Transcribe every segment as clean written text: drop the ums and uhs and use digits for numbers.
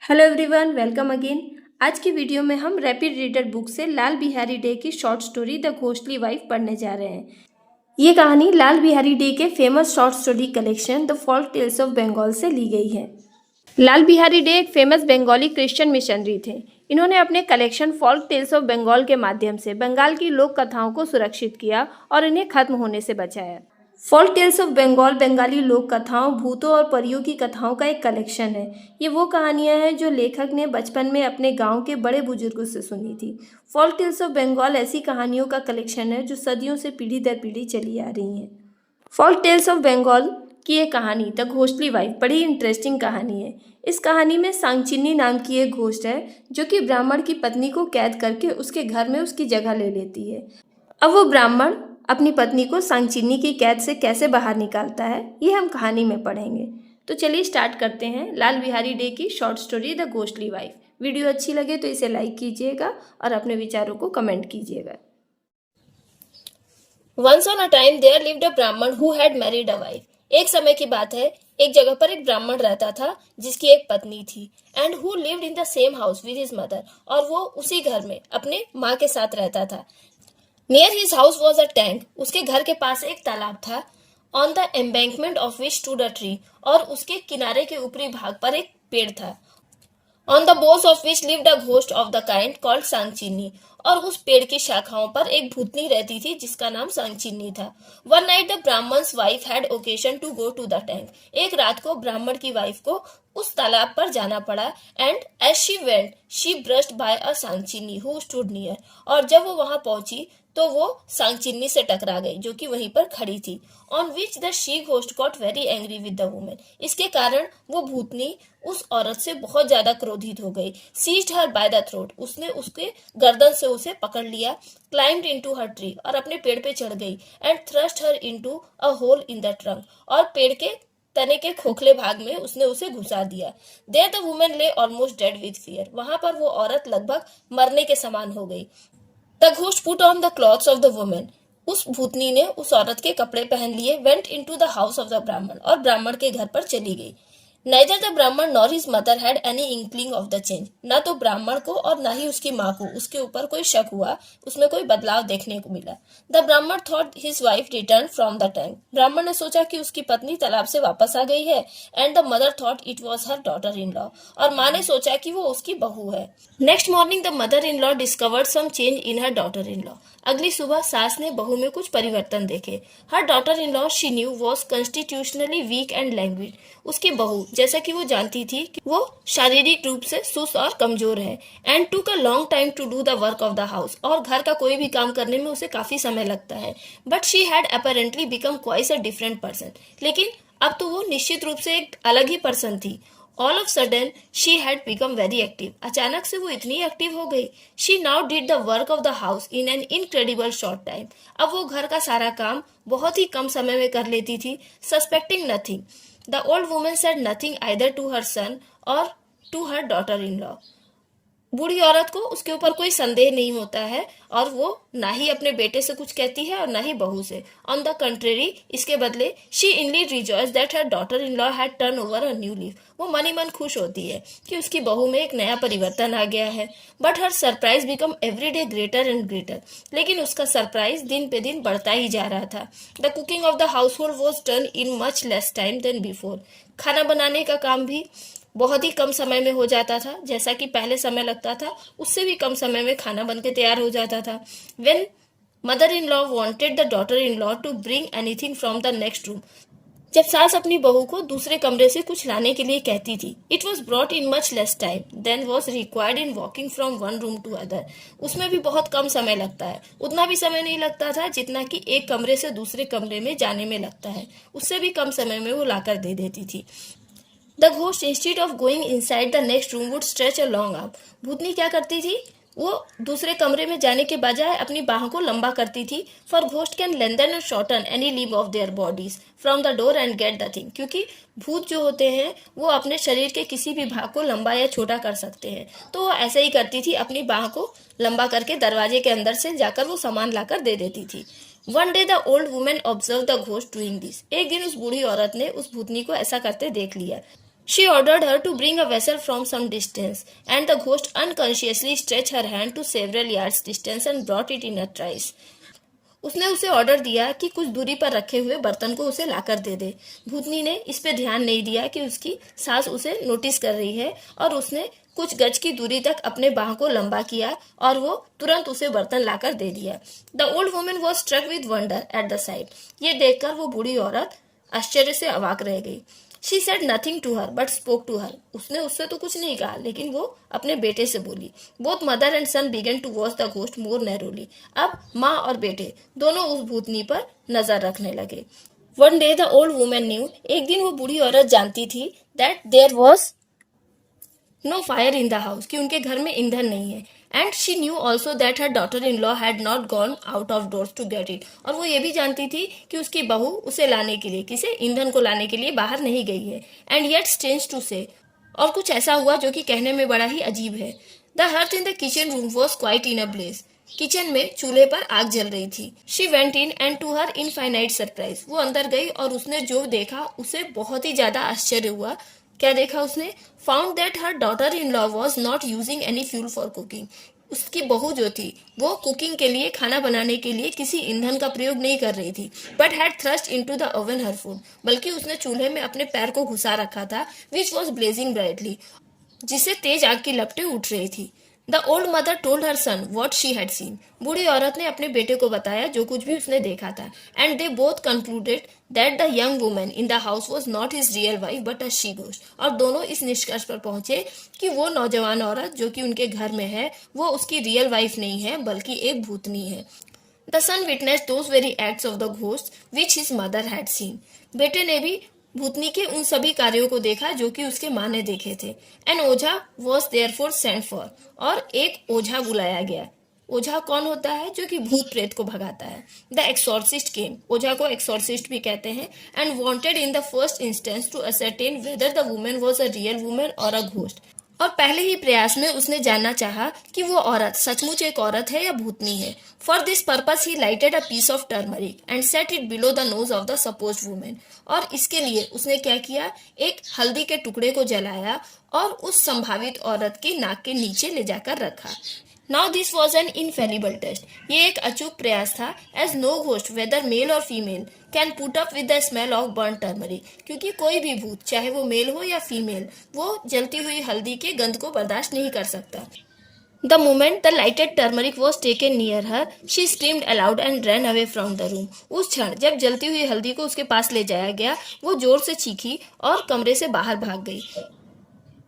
Hello everyone, welcome again. आज की video में हम रैपिड रीडर बुक से लाल बिहारी डे की short story the ghostly wife पढ़ने जा रहे हैं। ये कहानी लाल बिहारी डे के famous short story collection the folk tales of Bengal से ली गई है। लाल बिहारी डे एक फेमस बंगाली क्रिश्चियन मिशनरी थे। इन्होंने अपने collection folk tales of Bengal के माध्यम से बंगाल की लोक कथाओं को सुरक्षित किया और इन्हें खत्म होने से बचाया। Folk tales of Bengal Bengali लोक कथाओं, भूतों और परियों की कथाओं का एक कलेक्शन है। ये वो कहानियां हैं जो लेखक ने बचपन में अपने गांव के बड़े बुजुर्गों से सुनी थी। फोल्क टेल्स ऑफ बंगाल ऐसी कहानियों का कलेक्शन है जो सदियों से पीढ़ी दर पीढ़ी चली आ रही हैं। फोल्क टेल्स ऑफ बंगाल की एक कहानी द घोस्टली वाइफ बड़ी इंटरेस्टिंग कहानी है। इस कहानी में सांगचिन्नी नाम की एक घोस्ट है जो कि ब्राह्मण की पत्नी को कैद करके उसके घर में उसकी जगह ले लेती है। अब वो ब्राह्मण अपनी पत्नी को सांगचिन्नी की कैद से कैसे बाहर निकालता है, ये हम कहानी में पढ़ेंगे। तो चलिए स्टार्ट करते हैं लाल बिहारी डे की short story the ghostly wife. Video अच्छी लगे तो इसे लाइक कीजिएगा और अपने विचारों को कमेंट कीजिएगा। Once on a time there lived a Brahman who had married a wife. एक समय की बात है, एक जगह पर एक ब्राह्मण रहता था जिसकी एक पत्नी थी and who lived in the same house with his mother. और वो उसी घर में अपने माँ के साथ रहता था। Near his house was a tank. उसके घर के पास एक तालाब था। On the embankment of which stood a tree. और उसके किनारे के ऊपरी भाग पर एक पेड़ था। On the boughs of which lived a ghost of the kind called सांगचिन्नी. और उस पेड़ की शाखाओं पर एक भूतनी रहती थी जिसका नाम सांगचिन्नी था। One night the Brahman's wife had occasion to go to the tank. एक रात को ब्राह्मण की वाइफ को उस तालाब पर जाना पड़ा and as she went she brushed by a सांगचिन्नी who stood near. और जब वो वहां पहुंची तो वो सांगचिन्नी से टकरा गई जो कि वहीं पर खड़ी थी। On which the she ghost got very angry with the woman. इसके कारण वो भूतनी उस औरत से बहुत ज्यादा क्रोधित हो गई। Seized her by the throat. उसने उसके गर्दन से उसे पकड़ लिया। Climbed into her tree. और अपने पेड़ पे चढ़ गई and thrust her into a hole in the trunk. और पेड़ के तने के खोखले भाग में उसने उसे घुसा दिया। There the woman lay almost dead with fear. वहां पर वो औरत लगभग मरने के समान हो गई। The ghost put on the clothes of the woman. उस भूतनी ने उस औरत के कपड़े पहन लिए। Went into the house of the Brahman. और ब्राह्मण के घर पर चली गई। Neither the Brahman nor his mother had any inkling of the change. ना तो ब्राह्मण को और ना ही उसकी माँ को उसके ऊपर कोई शक हुआ, उसमें कोई बदलाव देखने को मिला। The Brahman thought his wife returned from the tank. ब्राह्मण ने सोचा कि उसकी पत्नी तालाब से वापस आ गई है। And the mother thought it was her daughter-in-law. और माँ ने सोचा कि वो उसकी बहू है। Next morning the mother-in-law discovered some change in her daughter-in-law. अगली सुबह सास ने बहू में कुछ परिवर्तन देखे। Her daughter-in-law she knew was constitutionally weak and languid. उसकी बहू जैसा कि वो जानती थी कि वो शारीरिक रूप से सुस्त और कमजोर है। And took a long time to do the work of the house. और घर का कोई भी काम करने में उसे काफी समय लगता है। But she had apparently become quite a different person. लेकिन अब तो वो निश्चित रूप से एक अलग ही पर्सन थी। All of sudden she had become very active. अचानक से वो इतनी एक्टिव हो गई। She now did the work of the house in an incredible short time. अब वो घर का सारा काम बहुत ही कम समय में कर लेती थी। Suspecting nothing. The old woman said nothing either to her son or to her daughter-in-law. बूढ़ी औरत को उसके ऊपर कोई संदेह नहीं होता है और वो ना ही अपने बेटे से कुछ कहती है और ना ही बहू से। ऑन द कंट्रेरी, इसके बदले she इनली rejoice that her daughter in law had turn over a new leaf. वो मन ही मन खुश होती है कि उसकी बहू में एक नया परिवर्तन आ गया है. But her surprise become every day greater and greater. लेकिन उसका सरप्राइज दिन पे दिन बढ़ता ही जा रहा था. The cooking of the household was done in much less time than before. खाना बनाने का काम भी बहुत ही कम समय में हो जाता था. जैसा कि पहले समय लगता था उससे भी कम समय में खाना बनके तैयार हो जाता था. When mother-in-law wanted the daughter-in-law to bring anything from the next room, जब सास अपनी बहू को दूसरे कमरे से कुछ लाने के लिए कहती थी, it was brought in much less time than was required in walking from one room to other. उसमें भी बहुत कम समय लगता है. उतना भी समय नहीं लगता था जितना कि एक कमरे से दूसरे कमरे में जाने में लगता है. उससे भी कम समय में वो लाकर दे देती थी. The ghost instead of going inside the next room would stretch a long arm. भूतनी क्या करती थी? वो दूसरे कमरे में जाने के बजाय अपनी बाहों को लंबा करती थी. For ghost can lengthen or shorten any limb of their bodies from the door and get the thing. क्योंकि भूत जो होते हैं वो अपने शरीर के किसी भी भाग को लंबा या छोटा कर सकते हैं. तो वो ऐसे ही करती थी, अपनी बाह को लंबा करके दरवाजे के अंदर से जाकर वो सामान लाकर दे देती थी. One day the old woman observed the ghost doing this. एक दिन उस बूढ़ी औरत ने उस भूतनी को ऐसा करते देख लिया. She ordered her to bring a vessel from some distance, and the ghost unconsciously stretched her hand to several yards distance and brought it in a trice. उसने उसे ऑर्डर दिया कि कुछ दूरी पर रखे हुए बर्तन को उसे लाकर दे दे। भूतनी ने इस पे ध्यान नहीं दिया कि उसकी सास उसे नोटिस कर रही है और उसने कुछ गज की दूरी तक अपने बाह को लंबा किया और वो तुरंत उसे बर्तन लाकर दे दिया। The old woman was struck with wonder at the sight. ये देखकर वो बूढ़ी औरत आश्चर्य से अवाक रह गई। She said nothing to her but spoke to her. उसने उससे तो कुछ नहीं कहा, लेकिन वो अपने बेटे से बोली। Both mother and son began to watch the ghost more narrowly. अब माँ और बेटे दोनों उस भूतनी पर नजर रखने लगे। One day the old woman knew. एक दिन वो बूढ़ी औरत जानती थी that there was no fire in the house, कि उनके घर में ईंधन नहीं है। And she knew also that her daughter in law had not gone out of doors to get it. और वो ये भी जानती थी कि उसकी बहू उसे लाने के लिए, किसे, ईंधन को लाने के लिए बाहर नहीं गई है। एंड येट स्ट्रेंज टू से, और कुछ ऐसा हुआ जो कि कहने में बड़ा ही अजीब है। The hearth in the kitchen room was quite in a blaze. Kitchen में चूल्हे पर आग जल रही थी। She went in and to her infinite surprise. वो अंदर गई और उसने जो देखा उसे बहुत ही ज्यादा आश्चर्य हुआ। क्या देखा उसने? Found that her daughter in law was not using any fuel for cooking. उसकी बहू जो थी वो कुकिंग के लिए, खाना बनाने के लिए किसी ईंधन का प्रयोग नहीं कर रही थी, but had thrust into the oven her food. बल्कि उसने चूल्हे में अपने पैर को घुसा रखा था, विच वॉज ब्लेजिंग ब्राइटली, जिससे तेज आग की लपटें उठ रही थी। The old mother told her son what she had seen. बूढ़ी औरत ने अपने बेटे को बताया जो कुछ भी उसने देखा था। And they both concluded that the young woman in the house was not his real wife but a she ghost. और दोनों इस निष्कर्ष पर पहुंचे कि वो नौजवान औरत जो कि उनके घर में है वो उसकी रियल वाइफ नहीं है बल्कि एक भूतनी है। The son witnessed those very acts of the ghost which his mother had seen. बेटे ने भी भूतनी के उन सभी कार्यों को देखा जो कि उसके माँ ने देखे थे। An ojha was therefore sent for. और एक ओझा बुलाया गया। ओझा कौन होता है? जो कि भूत प्रेत को भगाता है। द एक्सोर्सिस्ट केम। ओझा को एक्सोर्सिस्ट भी कहते हैं। And wanted in the first instance to ascertain whether the woman was a real woman or a ghost. और पहले ही प्रयास में उसने जानना चाहा कि वो औरत सचमुच एक औरत है या भूतनी है। For this purpose he lighted a piece of turmeric and set it below the nose of the supposed woman. और इसके लिए उसने क्या किया? एक हल्दी के टुकड़े को जलाया और उस संभावित औरत की नाक के नीचे ले जाकर रखा। Now this was an infallible test. ये एक अचूक प्रयास था, as no ghost whether male और female can put up with the smell of burn turmeric. क्योंकि कोई भी भूत, चाहे वो मेल हो या फीमेल, वो जलती हुई हल्दी के गंध को बर्दाश्त नहीं कर सकता। The moment the lighted turmeric was taken near her, she screamed aloud and ran away from the room. उस क्षण जब जलती हुई हल्दी को उसके पास ले जाया गया, वो जोर से चीखी और कमरे से बाहर भाग गई।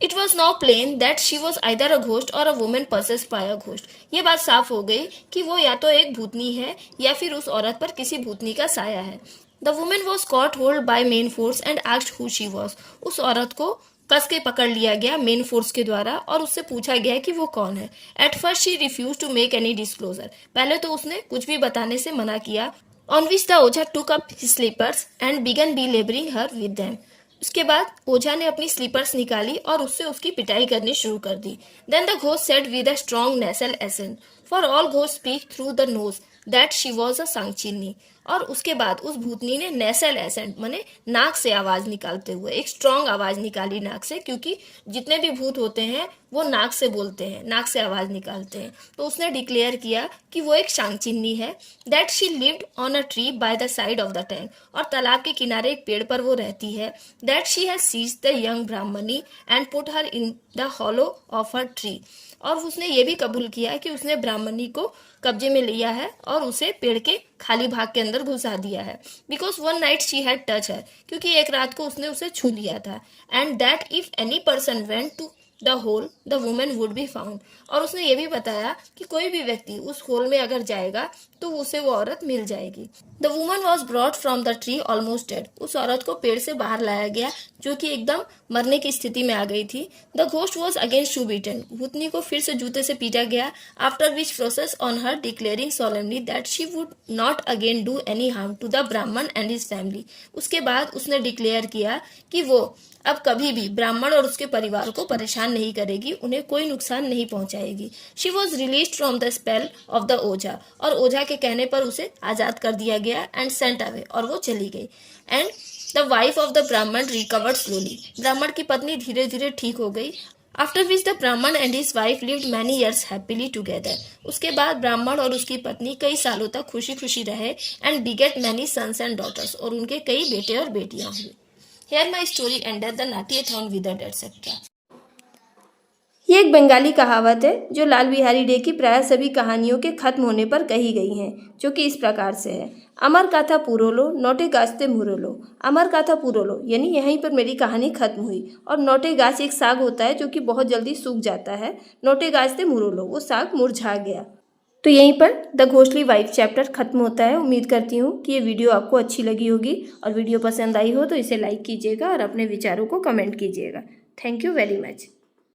It was now plain that she was either a ghost or a woman possessed by a ghost. ये बात साफ हो गई कि वो या तो एक भूतनी है या फिर उस औरत पर किसी भूतनी का साया है। The woman was caught hold by main force and asked who she was. उस औरत को कस के पकड़ लिया गया मेन फोर्स के द्वारा और उससे पूछा गया कि वो कौन है। At first she refuse to make any disclosure. पहले तो उसने कुछ भी बताने से मना किया। On which the ojha took up his slippers and began belabouring her with them. उसके बाद ओझा ने अपनी स्लीपर्स निकाली और उससे उसकी पिटाई करनी शुरू कर दी। Then the ghost said with a strong nasal accent, for all ghost speak through the nose that she was a Shankchinni. और उसके बाद उस भूतनी ने नेसल एसेंट माने नाक से आवाज निकालते हुए एक स्ट्रॉन्ग आवाज निकाली नाक से, क्योंकि जितने भी भूत होते हैं वो नाक से बोलते हैं, नाक से आवाज निकालते हैं। तो उसने डिक्लेयर किया कि वो एक सांगचिन्नी है। That she lived on a tree by the side of the tank. और तालाब के किनारे एक पेड़ पर वो रहती है। That she has seized the young Brahmani and put her in the hollow of her tree. और उसने ये भी कबूल किया कि उसने ब्राह्मणी को कब्जे में लिया है और उसे पेड़ के खाली भाग के अंदर घुसा दिया है। Because one night she had touch her, क्योंकि एक रात को उसने उसे छू लिया था। And that if any person went to the hole the women would be found. और उसने ये भी बताया कि कोई भी व्यक्ति उस होल में अगर जाएगा तो उसे वो औरत मिल जाएगी। The woman was brought from the tree almost dead. उस औरत को पेड़ से बाहर लाया गया जो कि एकदम मरने की स्थिति में आ गई थी। The ghost was again shoe beaten. भूतनी को फिर से जूते से पीटा गया। After which process on her declaring solemnly that she would not again do any harm to the Brahman and his family. उसके बाद उसने डिक्लेयर किया कि वो अब कभी भी ब्राह्मण और उसके परिवार को परेशान नहीं करेगी, उन्हें कोई नुकसान नहीं पहुंचाएगी। She was release from the spell of the ojha. और ओझा के कहने पर उसे आजाद कर दिया गया एंड सेंट अवे। और वो चली गई। And the wife of the ब्राह्मण रिकवर्ड स्लोली। ब्राह्मण की पत्नी धीरे धीरे ठीक हो गई। After which the Brahman and his wife lived many years happily together. उसके बाद ब्राह्मण और उसकी पत्नी कई सालों तक खुशी खुशी रहे and beget many sons and daughters, और उनके कई बेटे और बेटियां हुई। Here my story ended, the naughty thorn withered, etc. ये एक बंगाली कहावत है जो लाल बिहारी डे की प्राय सभी कहानियों के खत्म होने पर कही गई हैं, जो कि इस प्रकार से है। अमर काथा पुरोलो नोटे गाछते मुरोलो। अमर काथा पुरोलो यानी यहीं पर मेरी कहानी खत्म हुई। और नोटे गाछ एक साग होता है जो कि बहुत जल्दी सूख जाता है। नोटे गाछते मुरोलो, वो साग मुरझा गया। तो यहीं पर द घोस्टली वाइफ चैप्टर खत्म होता है। उम्मीद करती हूँ कि ये वीडियो आपको अच्छी लगी होगी, और वीडियो पसंद आई हो तो इसे लाइक कीजिएगा और अपने विचारों को कमेंट कीजिएगा। Thank you very much.